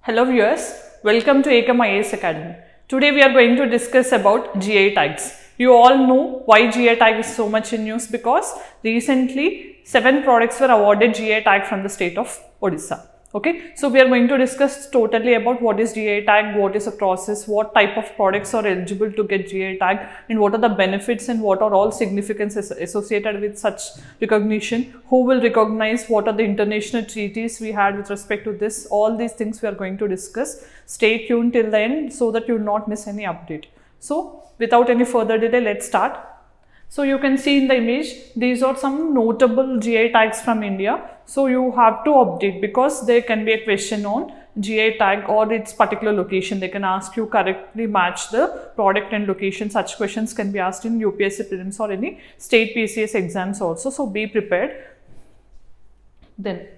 Hello viewers, welcome to Ekam Academy. Today we are going to discuss about GI tags. You all know why GI tag is so much in news because recently 7 products were awarded GI tag from the state of Odisha. Okay, so we are going to discuss totally about what is GI tag, what is the process, what type of products are eligible to get GI tag, and what are the benefits and what are all significances associated with such recognition, who will recognize, what are the international treaties we had with respect to this. All these things we are going to discuss. Stay tuned till the end so that you will not miss any update. So without any further delay, let's start. So you can see in the image, these are some notable GI tags from India. So you have to update because there can be a question on GI tag or its particular location. They can ask you correctly match the product and location. Such questions can be asked in UPSC prelims or any state PCS exams also. So be prepared. Then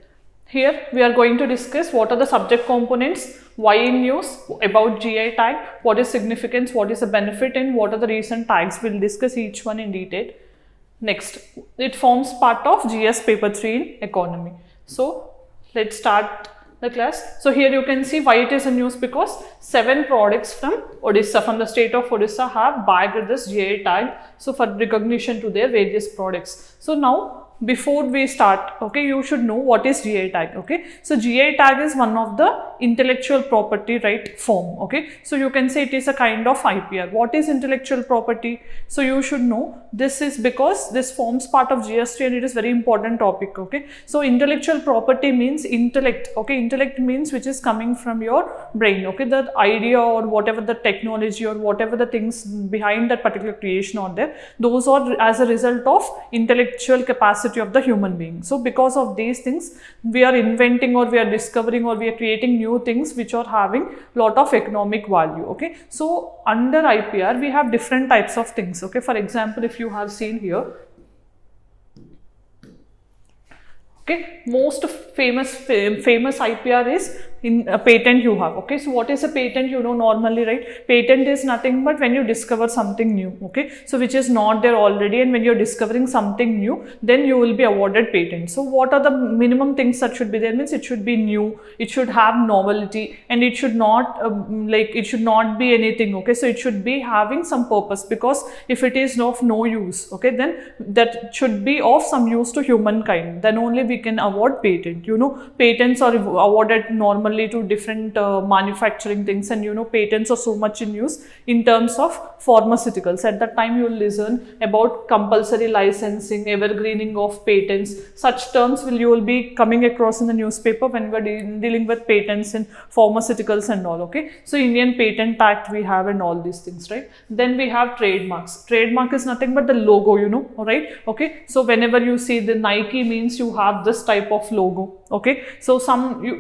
here we are going to discuss what are the subject components, why in news, about GI tag, what is significance, what is the benefit, and what are the recent tags. We will discuss each one in detail. Next, it forms part of GS paper 3 in economy. So let's start the class. So here you can see why it is in news because 7 products from Odisha, from the state of Odisha, have bagged this GI tag. So for recognition to their various products. So now before we start, okay, you should know what is GI tag. Okay, so GI tag is one of the intellectual property right form. Okay, so you can say it is a kind of IPR. What is intellectual property? So you should know this is because this forms part of GST and it is very important topic. Okay, so intellectual property means intellect. Okay, intellect means which is coming from your brain. Okay, the idea or whatever the technology or whatever the things behind that particular creation are there, those are as a result of intellectual capacity of the human being. So because of these things, we are inventing or we are discovering or we are creating new things which are having lot of economic value. Okay, so under IPR we have different types of things. Okay, for example, if you have seen here, okay, most famous IPR is in a patent you have. Okay, so what is a patent? You know normally, right? Patent is nothing but when you discover something new. Okay, so which is not there already, and when you're discovering something new, then you will be awarded patent. So what are the minimum things that should be there? Means it should be new, it should have novelty, and it should not it should not be anything. Okay, so it should be having some purpose, because if it is of no use, okay, then that should be of some use to humankind. Then only we can award patent. You know, patents are awarded normally to different manufacturing things, and you know, patents are so much in use in terms of pharmaceuticals. At that time you will listen about compulsory licensing, evergreening of patents. Such terms you will be coming across in the newspaper when we are dealing with patents in pharmaceuticals and all. Okay, so Indian Patent Act we have and all these things, right? Then we have trademarks. Trademark is nothing but the logo, you know, right? Okay, so whenever you see the Nike, means you have this type of logo. Okay, so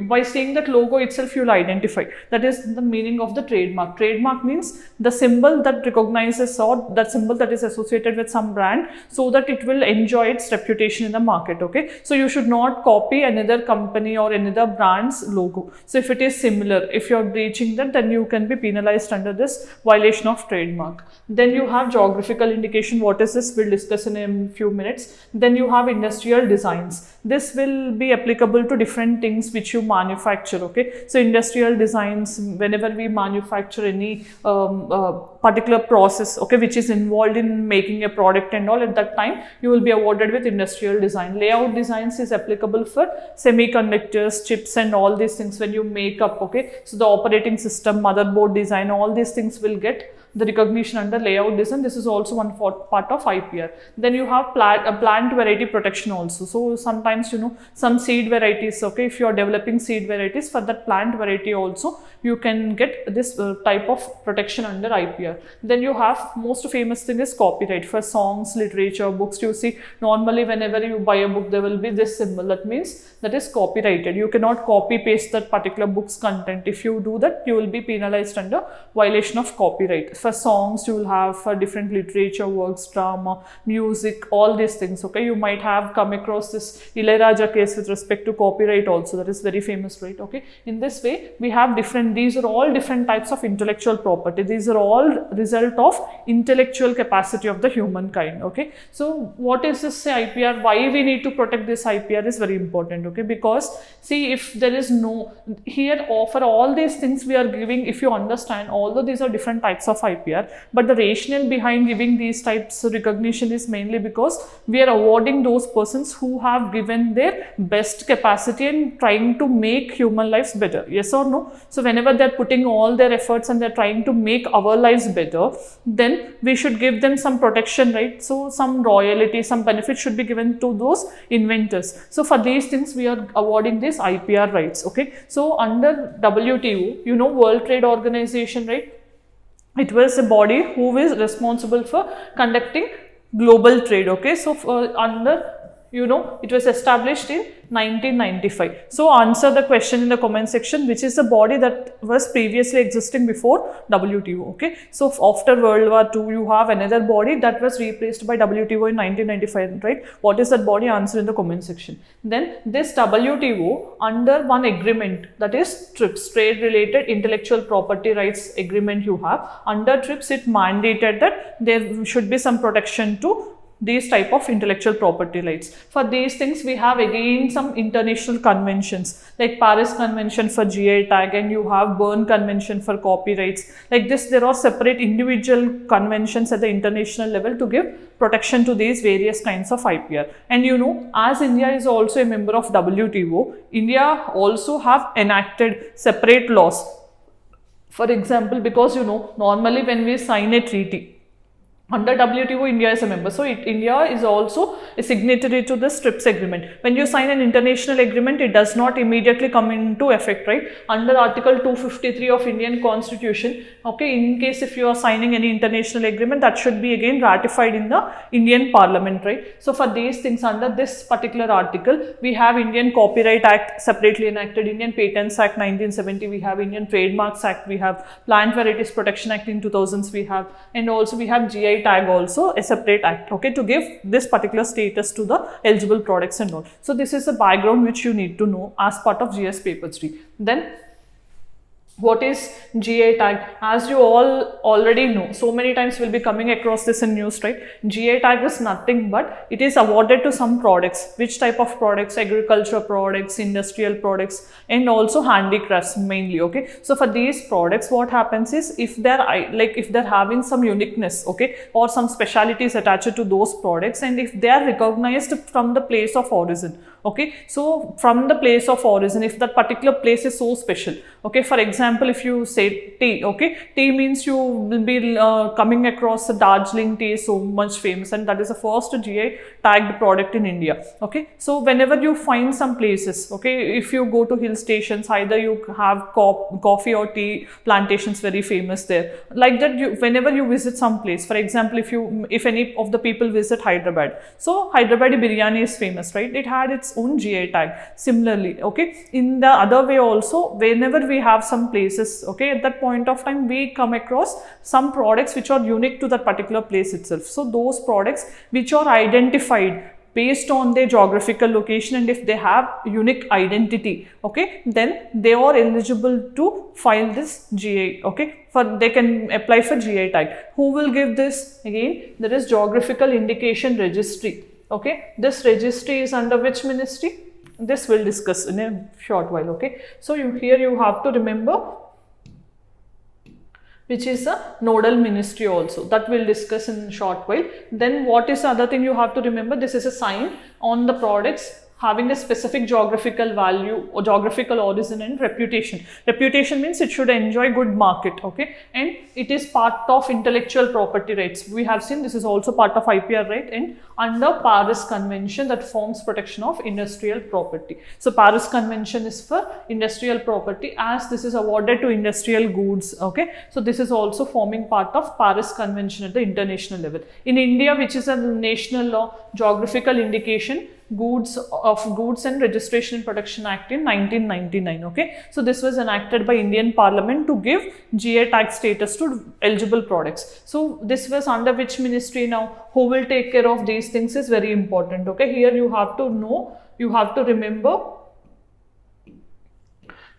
by seeing that logo itself you will identify. That is the meaning of the trademark. Trademark means the symbol that recognizes or that symbol that is associated with some brand, so that it will enjoy its reputation in the market. Okay, so you should not copy another company or another brand's logo. So if it is similar, if you are breaching that, then you can be penalized under this violation of trademark. Then you have geographical indication. What is this? We'll discuss in a few minutes. Then you have industrial designs. This will be applicable to different things which you manufacture. Okay, so industrial designs, whenever we manufacture any particular process, okay, which is involved in making a product and all, at that time you will be awarded with industrial design. Layout designs is applicable for semiconductors, chips and all these things when you make up. Okay, so the operating system, motherboard design, all these things will get the recognition under layout design. This is also one part of IPR. Then you have plant variety protection also. So sometimes, you know, some seed varieties, okay, if you are developing seed varieties for that plant variety also, you can get this type of protection under IPR. Then you have most famous thing is copyright for songs, literature, books. You see normally whenever you buy a book, there will be this symbol. That means that is copyrighted. You cannot copy paste that particular book's content. If you do that, you will be penalized under violation of copyright. For songs you will have, for different literature works, drama, music, all these things. Okay, you might have come across this Ilayaraja case with respect to copyright also, that is very famous, right? Okay, in this way we have different, these are all different types of intellectual property. These are all result of intellectual capacity of the humankind. Okay, so what is this IPR? Why we need to protect this IPR is very important. Okay, because see, if there is no here, for all these things we are giving, if you understand, although these are different types of IPR, but the rationale behind giving these types of recognition is mainly because we are awarding those persons who have given their best capacity and trying to make human lives better. Yes or no? So whenever they are putting all their efforts and they are trying to make our lives better, then we should give them some protection, right? So some royalty, some benefit should be given to those inventors. So for these things we are awarding these IPR rights. Okay, so under WTO, you know, World Trade Organization, right? It was a body who is responsible for conducting global trade. Okay, so under, you know, it was established in 1995. So answer the question in the comment section, which is the body that was previously existing before WTO. Okay, so after World War II, you have another body that was replaced by WTO in 1995, right? What is that body? Answer in the comment section. Then this WTO, under one agreement, that is TRIPS, Trade Related Intellectual Property Rights Agreement you have. Under TRIPS, it mandated that there should be some protection to these type of intellectual property rights. For these things we have again some international conventions like Paris Convention for GI tag, and you have Berne Convention for copyrights. Like this, there are separate individual conventions at the international level to give protection to these various kinds of IPR. And you know, as India is also a member of WTO, India also have enacted separate laws. For example, because you know, normally when we sign a treaty, under WTO, India is a member. So India is also a signatory to this TRIPS agreement. When you sign an international agreement, it does not immediately come into effect, right? Under Article 253 of Indian Constitution, okay, in case if you are signing any international agreement, that should be again ratified in the Indian Parliament, right? So for these things, under this particular article, we have Indian Copyright Act separately enacted, Indian Patents Act 1970, we have Indian Trademarks Act, we have Plant Varieties Protection Act in 2000s, we have, and also we have GI tag also, a separate act, okay, to give this particular status to the eligible products and all. So this is the background which you need to know as part of GS paper 3. Then what is GI tag? As you all already know, so many times we'll be coming across this in news, right? GI tag is nothing but it is awarded to some products. Which type of products? Agriculture products, industrial products, and also handicrafts mainly. Okay, so for these products, what happens is if they're having some uniqueness, okay, or some specialities attached to those products, and if they are recognized from the place of origin. Okay, so from the place of origin, if that particular place is so special, okay, for example, if you say tea, okay, tea means you will be coming across the Darjeeling tea is so much famous, and that is the first GI tagged product in India. Okay, so whenever you find some places, okay, if you go to hill stations, either you have coffee or tea plantations very famous there, like that, whenever you visit some place, for example, if any of the people visit Hyderabad, so Hyderabadi biryani is famous, right? It had its own GI tag. Similarly, okay, in the other way also, whenever we have some places, okay, at that point of time we come across some products which are unique to that particular place itself. So those products which are identified based on their geographical location, and if they have unique identity, okay, then they are eligible to file this GI, okay, they can apply for GI tag. Who will give this? Again, there is Geographical Indication Registry. Okay, this registry is under which ministry? This we'll discuss in a short while. Okay, so here you have to remember which is a nodal ministry also, that we'll discuss in a short while. Then what is the other thing you have to remember? This is a sign on the products having a specific geographical value or geographical origin and reputation. Reputation means it should enjoy good market, okay, and it is part of intellectual property rights. We have seen this is also part of IPR, right? And under Paris Convention that forms protection of industrial property. So Paris Convention is for industrial property, as this is awarded to industrial goods, okay. So this is also forming part of Paris Convention at the international level. In India, which is a national law, geographical indication Goods and Registration and Protection Act in 1999. Okay, so this was enacted by Indian Parliament to give GI tag status to eligible products. So this was under which ministry now? Who will take care of these things is very important. Okay, here you have to know, you have to remember,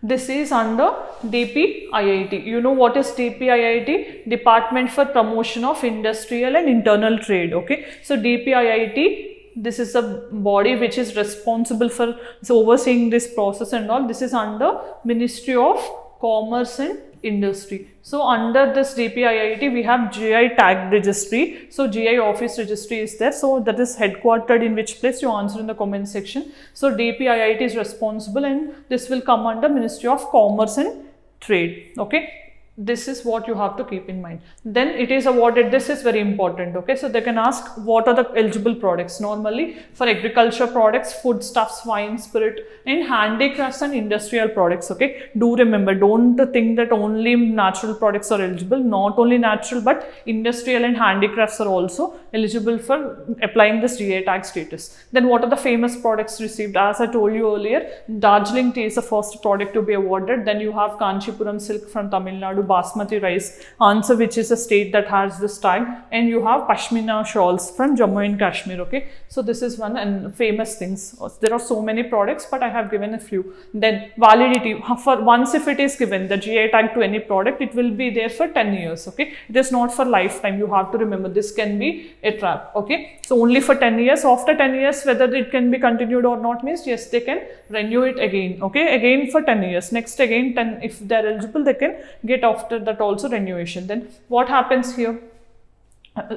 this is under DPIIT. You know what is DPIIT? Department for Promotion of Industrial and Internal Trade. Okay, so DPIIT, this is a body which is responsible for overseeing this process and all. This is under Ministry of Commerce and Industry. So under this DPIIT, we have GI tag registry. So GI office registry is there. So that is headquartered in which place? You answer in the comment section. So DPIIT is responsible, and this will come under Ministry of Commerce and Trade. Okay, this is what you have to keep in mind. Then it is awarded, this is very important. Okay, so they can ask what are the eligible products. Normally for agriculture products, foodstuffs, wine, spirit, and handicrafts and industrial products. Okay, do remember, don't think that only natural products are eligible. Not only natural, but industrial and handicrafts are also eligible for applying this GI tag status. Then what are the famous products received? As I told you earlier, Darjeeling tea is the first product to be awarded. Then you have Kanchipuram silk from Tamil Nadu, Basmati rice, Answer, which is a state that has this tag, and you have Pashmina shawls from Jammu and Kashmir. Okay, so this is one and famous things. There are so many products, but I have given a few. Then validity, for once if it is given the GI tag to any product, it will be there for 10 years. Okay, it is not for lifetime. You have to remember, this can be a trap. Okay, so only for 10 years. After 10 years, whether it can be continued or not means, yes, they can renew it again. Okay, again for 10 years. Next again 10, if they are eligible, they can get after that also renewation. Then what happens here?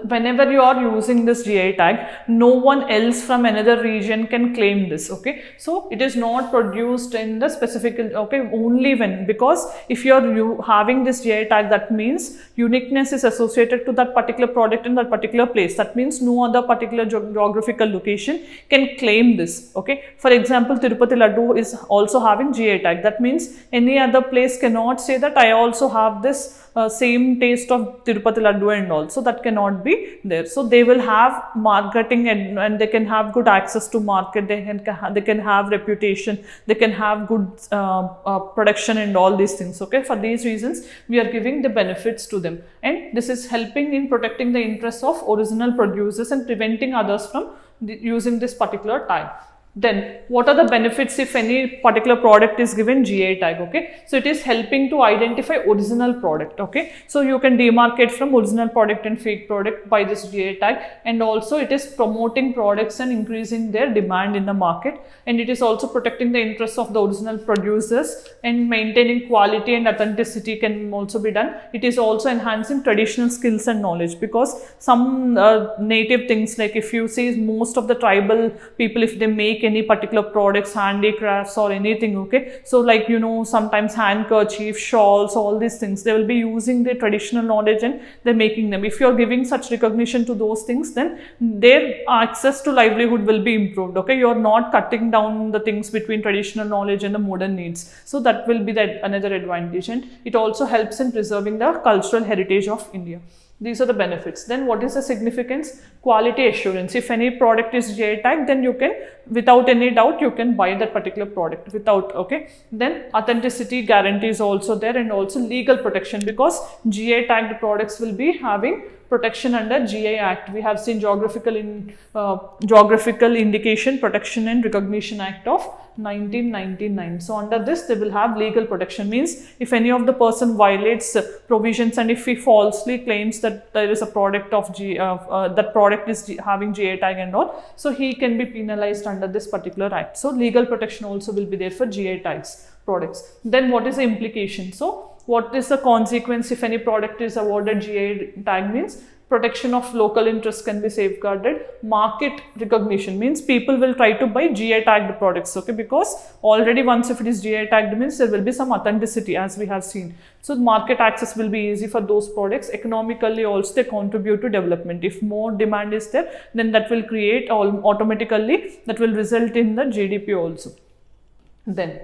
Whenever you are using this GI tag, no one else from another region can claim this. Okay, so it is not produced in the specific, okay, only when, because if you are having this GI tag, that means uniqueness is associated to that particular product in that particular place. That means no other particular geographical location can claim this. Okay, for example, Tirupati Laddu is also having GI tag. That means any other place cannot say that I also have this same taste of Tirupati Laddu and all. So that cannot be there. So they will have marketing, and they can have good access to market. They can have reputation. They can have good production and all these things. Okay, for these reasons we are giving the benefits to them, and this is helping in protecting the interests of original producers and preventing others from using this particular tag. Then what are the benefits if any particular product is given GI tag? Okay, so it is helping to identify original product. Okay, so you can demarcate from original product and fake product by this GI tag, and also it is promoting products and increasing their demand in the market, and it is also protecting the interests of the original producers and maintaining quality and authenticity can also be done. It is also enhancing traditional skills and knowledge, because some native things, like if you see most of the tribal people, if they make any particular products, handicrafts or anything, okay, so like, you know, sometimes handkerchief, shawls, all these things, they will be using their traditional knowledge and they're making them. If you're giving such recognition to those things, then their access to livelihood will be improved. Okay, you're not cutting down the things between traditional knowledge and the modern needs, so that will be another advantage, and it also helps in preserving the cultural heritage of India. These are the benefits. Then what is the significance? Quality assurance. If any product is GI tag, then you can, without any doubt, you can buy that particular product without, okay. Then authenticity guarantee is also there, and also legal protection, because GI tagged products will be having protection under GI Act. We have seen Geographical Indication Protection and Recognition Act of 1999. So under this they will have legal protection, means if any of the person violates provisions and if he falsely claims that there is a product of that product is having GI tag and all, so he can be penalized under this particular act. So legal protection also will be there for GI tags products. Then what is the implication? So what is the consequence if any product is awarded GI tag? Means protection of local interests can be safeguarded. Market recognition means people will try to buy GI tagged products, okay, because already once if it is GI tagged means there will be some authenticity, as we have seen. So market access will be easy for those products. Economically also they contribute to development. If more demand is there, then that will create automatically, that will result in the GDP also. Then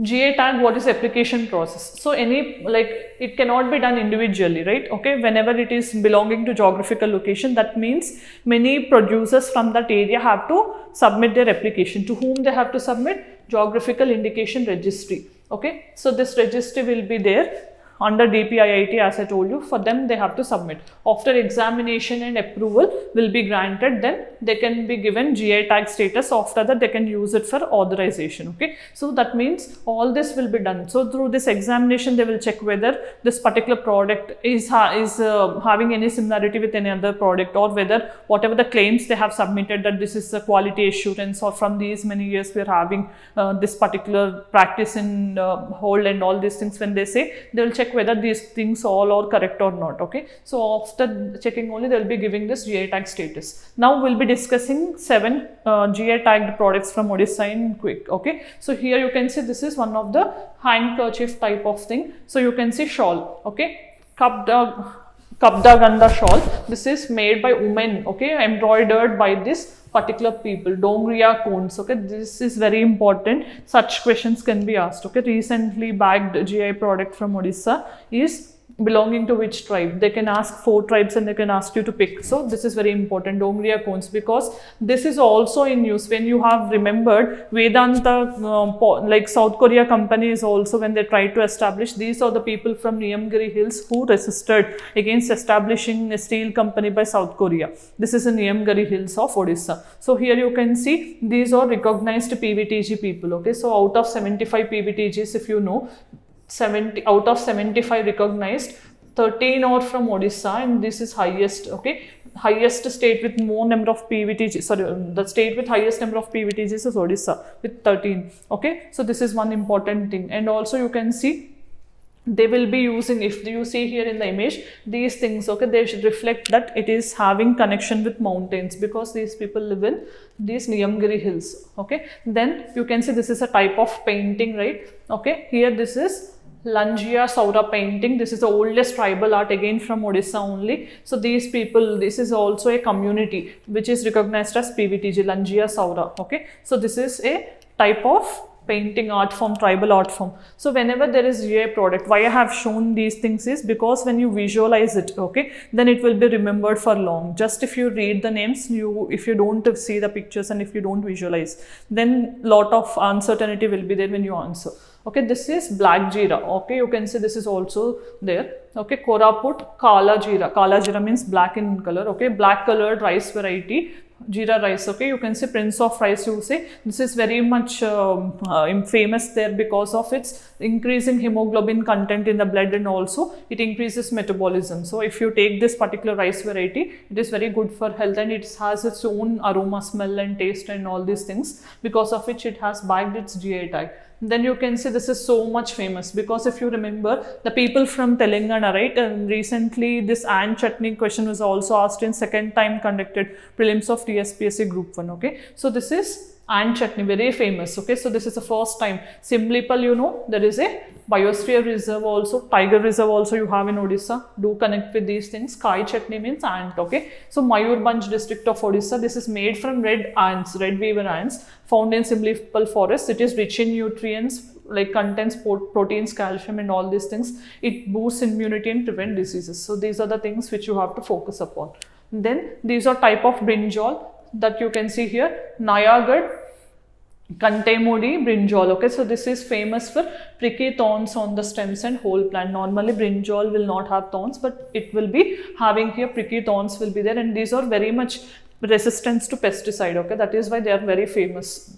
GA tag, what is application process? So any, like, it cannot be done individually, right? Okay, whenever it is belonging to geographical location, that means many producers from that area have to submit their application. To whom they have to submit? Geographical Indication Registry. Okay, so this registry will be there under DPIIT, as I told you. For them, they have to submit. After examination and approval will be granted, then they can be given GI tag status. After that, they can use it for authorization. Okay, so that means all this will be done. So through this examination, they will check whether this particular product is having any similarity with any other product, or whether whatever the claims they have submitted, that this is a quality assurance, or from these many years we are having this particular practice in hold, and all these things. When they say, they will check whether these things all are correct or not. Okay, so after checking only, they will be giving this GI tag status. Now we'll be discussing 7 GI tagged products from Odisha in quick. Okay, so here you can see this is one of the handkerchief type of thing. So you can see shawl. Okay, Kabda Ganda shawl. This is made by women. Okay, embroidered by this particular people. Dongriya cones. Okay, this is very important. Such questions can be asked. Okay, recently bagged GI product from Odisha is belonging to which tribe? They can ask 4 tribes and they can ask you to pick. So this is very important, Dongriya cones, because this is also in use. When you have remembered Vedanta, like South Korea company is also, when they tried to establish, these are the people from Niyamgiri Hills who resisted against establishing a steel company by South Korea. This is in Niyamgiri Hills of Odisha. So here you can see these are recognized PVTG people. Okay, so out of 75 PVTGs, if you know, 70 out of 75 recognized, 13 are from Odisha, and this is highest. Okay, highest state with more number of PVTGs, sorry, the state with highest number of PVTGs is Odisha with 13. Okay, so this is one important thing. And also you can see they will be using, if you see here in the image, these things, okay, they should reflect that it is having connection with mountains, because these people live in these Niyamgiri Hills. Okay, then you can see this is a type of painting, right? Okay, here this is Langia Saura painting. This is the oldest tribal art, again from Odisha only. So these people, this is also a community which is recognized as PVTG, Langia Saura. Okay, so this is a type of painting art form, tribal art form. So whenever there is GI product, why I have shown these things is because when you visualize it, okay, then it will be remembered for long. Just if you read the names, if you don't see the pictures and if you don't visualize, then lot of uncertainty will be there when you answer. Okay, this is black jeera. Okay, you can see this is also there. Okay, Koraput Kala jeera. Kala jeera means black in color. Okay, black colored rice variety, jeera rice. Okay, you can see Prince of Rice, you say. This is very much famous there because of its increasing hemoglobin content in the blood, and also it increases metabolism. So if you take this particular rice variety, it is very good for health, and it has its own aroma, smell and taste and all these things, because of which it has bagged its GI tag. Then you can see this is so much famous because if you remember the people from Telangana, right, and recently this ant chutney question was also asked in second time conducted prelims of TSPSC group 1. Okay, so this is ant chutney, very famous. Okay, so this is the first time. Simlipal, you know, there is a biosphere reserve also, tiger reserve also you have in Odisha. Do connect with these things. Kai chutney means ant. Okay, so Mayurbhanj district of Odisha, this is made from red ants, red weaver ants, found in Simlipal forest. It is rich in nutrients, like contains proteins, calcium and all these things. It boosts immunity and prevent diseases. So these are the things which you have to focus upon. Then these are type of brinjal that you can see here. Nayagad Kantemudi brinjal. Okay, so this is famous for pricky thorns on the stems and whole plant. Normally brinjal will not have thorns, but it will be having here pricky thorns will be there, and these are very much resistance to pesticide. Okay, that is why they are very famous.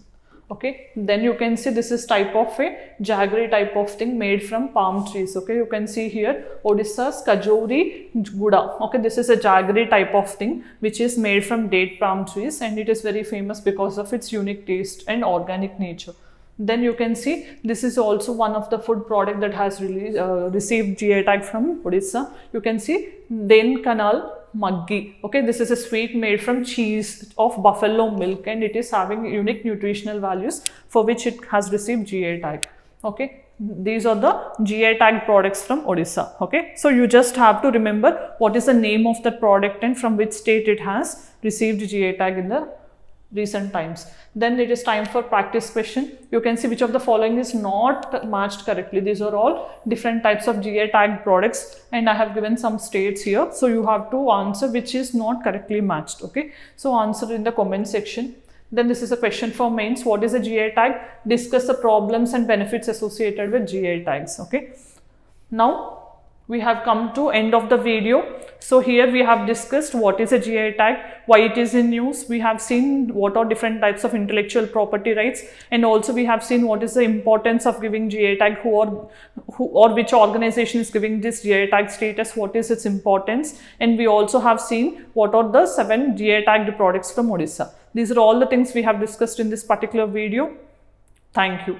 Okay, then you can see this is type of a jaggery type of thing made from palm trees. Okay, you can see here Odisha's Kajori Guda. Okay, this is a jaggery type of thing which is made from date palm trees, and it is very famous because of its unique taste and organic nature. Then you can see this is also one of the food product that has received GI tag from Odisha. You can see Den Canal Maggi. Okay, this is a sweet made from cheese of buffalo milk, and it is having unique nutritional values for which it has received GI tag. Okay, these are the GI tag products from Odisha. Okay, so you just have to remember what is the name of the product and from which state it has received GI tag in the recent times. Then it is time for practice question. You can see which of the following is not matched correctly. These are all different types of GI tagged products, and I have given some states here. So you have to answer which is not correctly matched. Okay, so answer in the comment section. Then this is a question for mains. What is a GI tag? Discuss the problems and benefits associated with GI tags. Okay, now we have come to end of the video. So here we have discussed what is a GI tag, why it is in use. We have seen what are different types of intellectual property rights, and also we have seen what is the importance of giving GI tag, who or which organization is giving this GI tag status, what is its importance, and we also have seen what are the 7 GI tagged products from Odisha. These are all the things we have discussed in this particular video. Thank you.